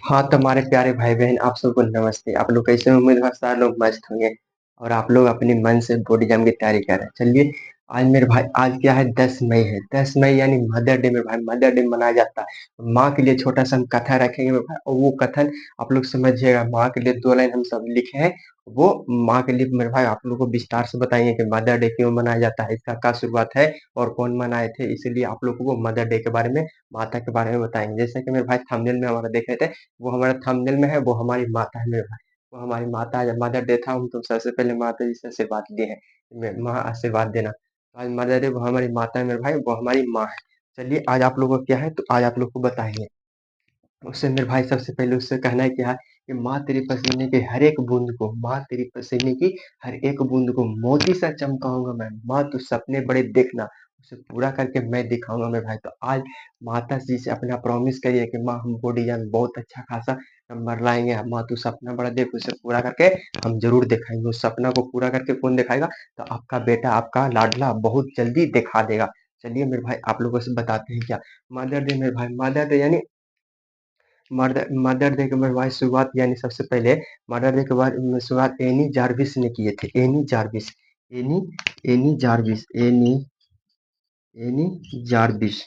हाँ, तो हमारे प्यारे भाई-बहन आप सबको नमस्ते। आप लोग कैसे हैं? उम्मीद है सारे लोग मस्त होंगे और आप लोग अपने मन से बोडी एग्ज़ाम की तैयारी कर रहे हैं। चलिए, आज मेरे भाई आज क्या है 10 मई है। 10 मई यानी मदर डे मेरे भाई, मदर डे मनाया जाता है। माँ के लिए छोटा-सा हम कथा रखेंगे मेरे भाई और वो कथन आप लोग समझिएगा। माँ के लिए 2 लाइन हम सब लिखे हैं, वो माँ के लिए मेरे भाई आप लोगों को विस्तार से बताएँगे कि मदर डे क्यों मनाया जाता है, इसका क्या शुरुआत है और कौन मनाए थे। इसीलिए आप लोगों को मदर डे के बारे में, माता के बारे में बताएँगे। जैसे कि मेरे भाई थंबनेल में हमारा देख रहे थे, वो हमारा थंबनेल में है, वो हमारी माता है मेरे भाई। वो हमारी माता है, जब मदर डे था हम तो सबसे पहले माता जी से आशीर्वाद लिए हैं। माँ आशीर्वाद देना। आज मदर डे वो हमारी माता है मेरे भाई, वो हमारी माँ है। चलिए आज आप लोगों को क्या है तो आज आप लोग को बताएँगे। उससे मेरे भाई सबसे पहले उससे कहना है क्या है कि माँ तेरे पसीने की हर एक बूंद को, माँ तेरी पसीने की हर एक बूंद को मोती सा चमकाऊँगा मैं। माँ तू सपने बड़े देखना, उसे पूरा करके मैं दिखाऊँगा मेरे भाई। तो आज माता जी से अपना प्रॉमिस करिए कि माँ हम बोर्ड एग्ज़ाम बहुत अच्छा खासा नंबर लाएँगे। माँ तू सपना बड़ा देख, उसे पूरा करके हम ज़रूर दिखाएँगे। उस सपना को पूरा करके कौन दिखाएगा? तो आपका बेटा, आपका लाडला बहुत जल्दी दिखा देगा। चलिए मेरे भाई आप लोगों से बताते हैं क्या मदर डे मेरे भाई, मदर डे यानी मदर डे के मेरे भाई शुरुआत यानी सबसे पहले मदर डे के बाद शुरुआत एनी जार्विस ने किए थे। Any Jarvis, any any Jarvis, any Jarvis,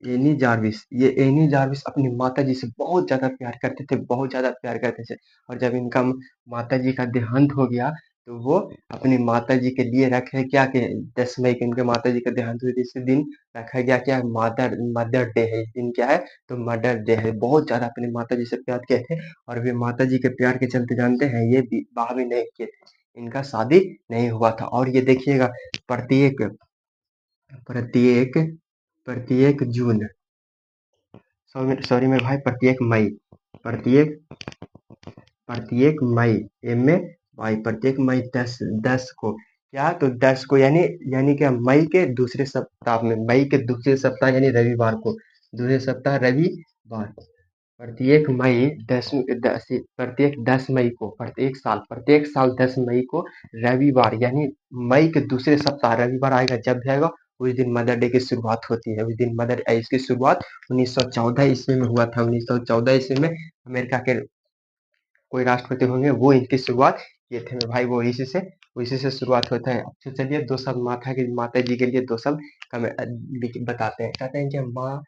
any Jarvis. ये एनी जार्विस अपनी माता जी से बहुत ज्यादा प्यार करते थे, बहुत ज्यादा प्यार करते थे। और जब इनका माता जी का देहांत हो गया तो वो अपनी माता जी के लिए रखे क्या कि 10 मई को इनके माता जी का देहांत हुई थी, इसी दिन रखा गया क्या मदर मदर डे है। इस दिन क्या है तो मदर डे है। बहुत ज्यादा अपनी माता जी से प्यार किए थे और वे माता जी के प्यार के चलते जानते हैं ये विवाह भी नहीं किए थे, इनका शादी नहीं हुआ था। और ये देखिएगा प्रत्येक प्रत्येक प्रत्येक जून, सॉरी सॉरी मेरे भाई, प्रत्येक मई, प्रत्येक प्रत्येक मई, एम में भाई प्रत्येक मई 10 को क्या तो 10 को यानी यानी क्या मई के दूसरे सप्ताह में, मई के दूसरे सप्ताह यानी रविवार को, दूसरे सप्ताह रविवार, प्रत्येक मई 10 मई को, प्रत्येक साल 10 मई को रविवार यानी मई के दूसरे सप्ताह रविवार आएगा, जब भी आएगा उस दिन मदर डे की शुरुआत होती है। उस दिन इसकी शुरुआत 1914 ईस्वी में हुआ था। 1914 ईस्वी में अमेरिका के कोई राष्ट्रपति होंगे वो इनकी शुरुआत किए थे मेरे भाई, वो इसी से शुरुआत होता है। अच्छा चलिए दो शब्द माता जी के लिए दो शब्द बताते हैं। कहते हैं कि माँ,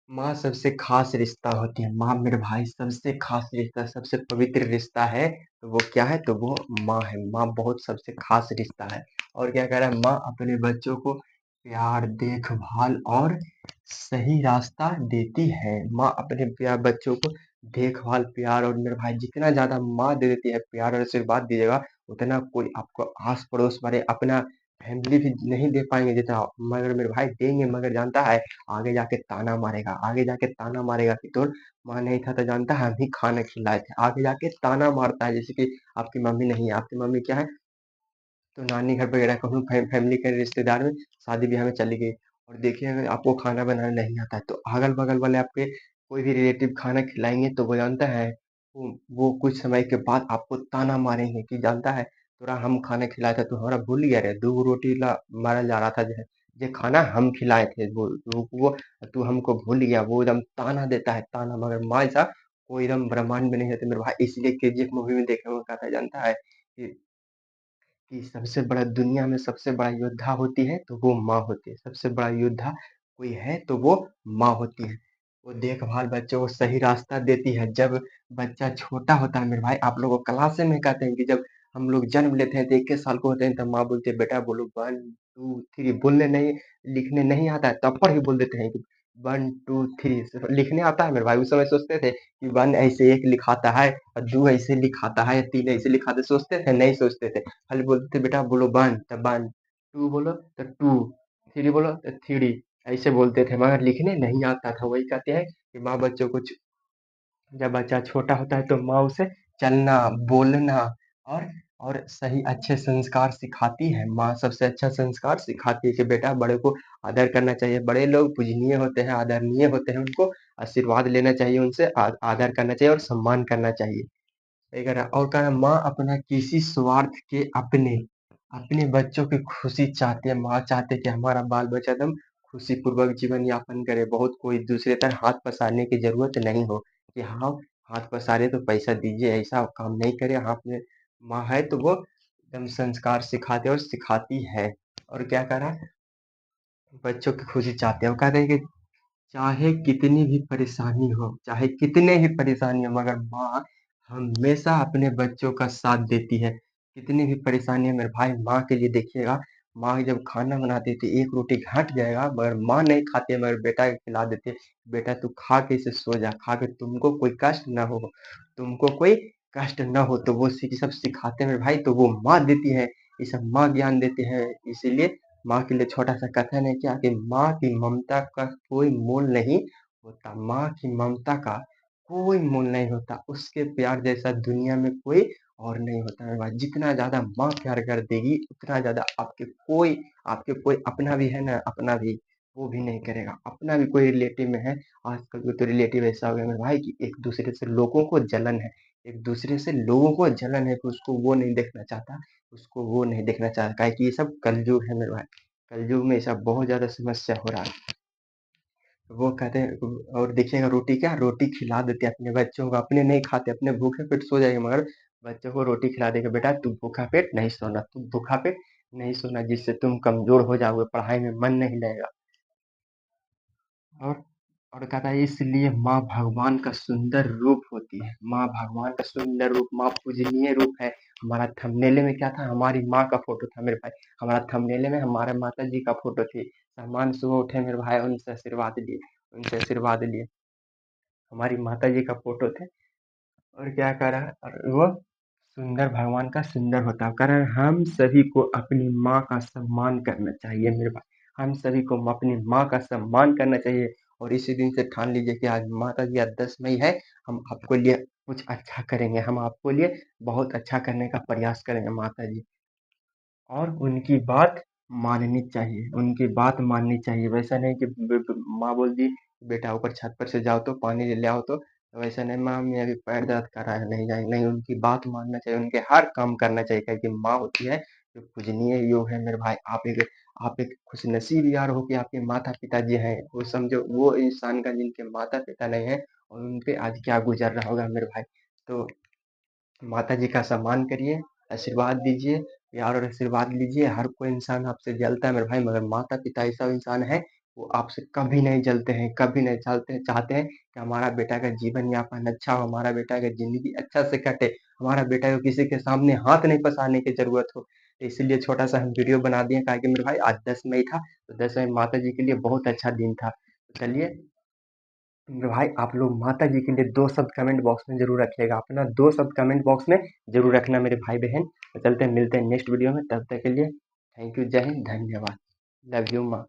माँ सबसे खास रिश्ता होती है। माँ मेरे भाई सबसे खास रिश्ता, सबसे पवित्र रिश्ता है तो वो क्या है तो वो माँ है। माँ बहुत सबसे खास रिश्ता है। और क्या कह रहा है, माँ अपने बच्चों को प्यार, देखभाल और सही रास्ता देती है। माँ अपने प्यार बच्चों को देखभाल, प्यार और मेरे भाई जितना ज्यादा माँ दे देती है प्यार और आशीर्वाद दीजिएगा उतना कोई आपको आस पड़ोस वाले, अपना फैमिली भी नहीं दे पाएंगे जितना मगर मेरे भाई देंगे। मगर जानता है आगे जाके ताना मारेगा, आगे जाके ताना मारेगा कि तोर माँ नहीं था तो जानता है हम ही खाना खिलाए थे। आगे जाके ताना मारता है जैसे कि आपकी मम्मी नहीं है, आपकी मम्मी क्या है तो नानी घर वगैरह कहूँ फैमिली के रिश्तेदार में शादी ब्याह में चली गई और देखिए अगर आपको खाना बनाना नहीं आता है तो अगल बगल वाले आपके कोई भी रिलेटिव खाना खिलाएंगे तो वो जानता है वो कुछ समय के बाद आपको ताना मारेंगे कि जानता है तोरा हम खाना खिलाया था, तू हमारा भूल गया रे, दो रोटी ला मारा जा रहा था जो है, ये खाना हम खिलाए थे वो तू हमको भूल गया। वो एकदम ताना देता है ताना, मगर माँ ऐसा कोई एकदम ब्रह्मांड में नहीं रहते मेरे भाई। इसलिए केजीएफ मूवी में देखने को कहा था जानता है कि सबसे बड़ा दुनिया में सबसे बड़ा योद्धा होती है तो वो माँ होती है। सबसे बड़ा योद्धा कोई है तो वो माँ होती है। वो देखभाल बच्चों को सही रास्ता देती है। जब बच्चा छोटा होता है मेरे भाई, आप लोगों को क्लास में कहते हैं कि जब हम लोग जन्म लेते हैं तो 21 साल को होते हैं तब माँ बोलती है बेटा बोलो 1 2 3, बोलने नहीं लिखने नहीं आता है तब पर ही बोल देते हैं कि 1 2 3। लिखने आता है मेरे भाई, उस समय सोचते थे कि 1 ऐसे 1 लिखाता है और 2 ऐसे लिखाता है, 3 ऐसे लिखाते, सोचते थे नहीं सोचते थे, खाली बोलते थे बेटा बोलो 1 तो 1, 2 बोलो तो 2, 3 बोलो तो 3, ऐसे बोलते थे मगर लिखने नहीं आता था। वही कहते हैं कि माँ बच्चों को जब बच्चा छोटा होता है तो माँ उसे चलना, बोलना और सही अच्छे संस्कार सिखाती है। माँ सबसे अच्छा संस्कार सिखाती है कि बेटा बड़े को आदर करना चाहिए। बड़े लोग पूजनीय होते हैं, आदरणीय होते हैं, उनको आशीर्वाद लेना चाहिए, उनसे आदर करना चाहिए और सम्मान करना चाहिए। सही कह रहा है। और कह रहा है, माँ अपना किसी स्वार्थ के अपने अपने बच्चों की खुशी चाहते हैं। माँ चाहते हैं कि हमारा बाल बच्चा एकदम खुशी पूर्वक जीवन यापन करे, बहुत कोई दूसरे तरह हाथ पसारने की जरूरत नहीं हो। कि हाँ, हाथ पसारे तो पैसा दीजिए, ऐसा काम नहीं करे। हाँ, अपने माँ है तो वो एकदम संस्कार सिखाते और सिखाती है। और क्या करा, बच्चों की खुशी चाहते हैं। वो कहते हैं कि चाहे कितनी भी परेशानी हो, चाहे कितने ही परेशानी हो, मगर माँ हमेशा अपने बच्चों का साथ देती है। कितनी भी परेशानी है मेरे भाई, माँ के लिए देखिएगा, माँ जब खाना बनाती थी, एक रोटी घट जाएगा मगर माँ नहीं खाती है, मगर बेटा को खिला देती है। बेटा तू खा के इसे सो जा, खा के तुमको कोई कष्ट ना हो, तुमको कोई कष्ट ना हो। तो वो सब सिखाते हैं मेरे भाई, तो वो माँ देती है, ये सब माँ ज्ञान देती है। इसीलिए माँ के लिए छोटा सा कथन है क्या, कि माँ की ममता का कोई मोल नहीं होता। माँ की ममता का कोई मोल नहीं होता, उसके प्यार जैसा दुनिया में कोई और नहीं होता मेरे भाई। जितना ज्यादा माँ प्यार कर देगी, उतना ज्यादा आपके कोई अपना भी है ना, अपना भी वो भी नहीं करेगा। अपना भी कोई रिलेटिव में है, आजकल के तो रिलेटिव ऐसा हो गया मेरे भाई कि एक दूसरे से लोगों को जलन है, एक दूसरे से लोगों को जलन है, कि उसको वो नहीं देखना चाहता, उसको वो नहीं देखना चाहता। काहे कि ये सब कलयुग है मेरे भाई, कलयुग में ऐसा बहुत ज्यादा समस्या हो रहा है। वो कहते हैं, और देखिएगा रोटी क्या, रोटी खिला देते हैं अपने बच्चों को, अपने नहीं खाते, अपने भूखे पेट सो जाएंगे, मगर बच्चों को रोटी खिला देगा, बेटा तू भूखा पेट नहीं सोना, तू भूखा पेट नहीं सोना, जिससे तुम कमजोर हो जाओगे, पढ़ाई में मन नहीं लगेगा। और और कहता है इसलिए माँ भगवान का सुंदर रूप होती है, माँ भगवान का सुंदर रूप, माँ पूजनीय रूप है। हमारा थंबनेल में क्या था, हमारी माँ का फोटो था मेरे भाई, हमारा थंबनेल में हमारे माता जी का फोटो थी। सामान सुबह उठे मेरे भाई, उनसे आशीर्वाद लिए, उनसे आशीर्वाद लिए, हमारी माता जी का फोटो थे। और क्या करा, और वो सुंदर भगवान का सुंदर होता है। कारण हम सभी को अपनी माँ का सम्मान करना चाहिए मेरे भाई, हम सभी को अपनी माँ का सम्मान करना चाहिए। और इसी दिन से ठान लीजिए कि आज माता जी, आज 10 मई है, हम आपको लिए कुछ अच्छा करेंगे, हम आपको लिए बहुत अच्छा करने का प्रयास करेंगे माता जी। और उनकी बात माननी चाहिए, उनकी बात माननी चाहिए। वैसा नहीं कि माँ बोल दी बेटा ऊपर छत पर से जाओ तो पानी ले आओ, तो वैसा नहीं, माँ मैं अभी पैर दर्द कर रहा है नहीं जाएंगे, नहीं, उनकी बात मानना चाहिए, उनके हर काम करना चाहिए, क्योंकि माँ होती है जो पूजनीय योग है मेरे भाई। आप एक खुशनसीब यार हो कि आपके माता पिता जी हैं, वो समझो वो इंसान का जिनके माता पिता नहीं है, और उनपे आज क्या गुजर रहा होगा मेरे भाई। तो माता जी का सम्मान करिए, आशीर्वाद दीजिए, प्यार और आशीर्वाद लीजिए। हर कोई इंसान आपसे जलता है मेरे भाई, मगर माता पिता ऐसा इंसान है, वो आपसे कभी नहीं जलते हैं, कभी नहीं चाहते चाहते हैं कि हमारा बेटा का जीवन यापन अच्छा हो, हमारा बेटा का जिंदगी अच्छा से कटे, हमारा बेटा को किसी के सामने हाथ नहीं पसारने की जरूरत हो। तो इसीलिए छोटा सा हम वीडियो बना दिए, ताकि मेरे भाई आज 10 मई था, तो 10 मई माता जी के लिए बहुत अच्छा दिन था। तो चलिए मेरे भाई, आप लोग माता जी के लिए दो शब्द कमेंट बॉक्स में जरूर रखिएगा, अपना दो शब्द कमेंट बॉक्स में जरूर रखना मेरे भाई बहन। तो चलते हैं, मिलते हैं नेक्स्ट वीडियो में, तब तक के लिए थैंक यू, जय हिंद, धन्यवाद, लव यू माँ।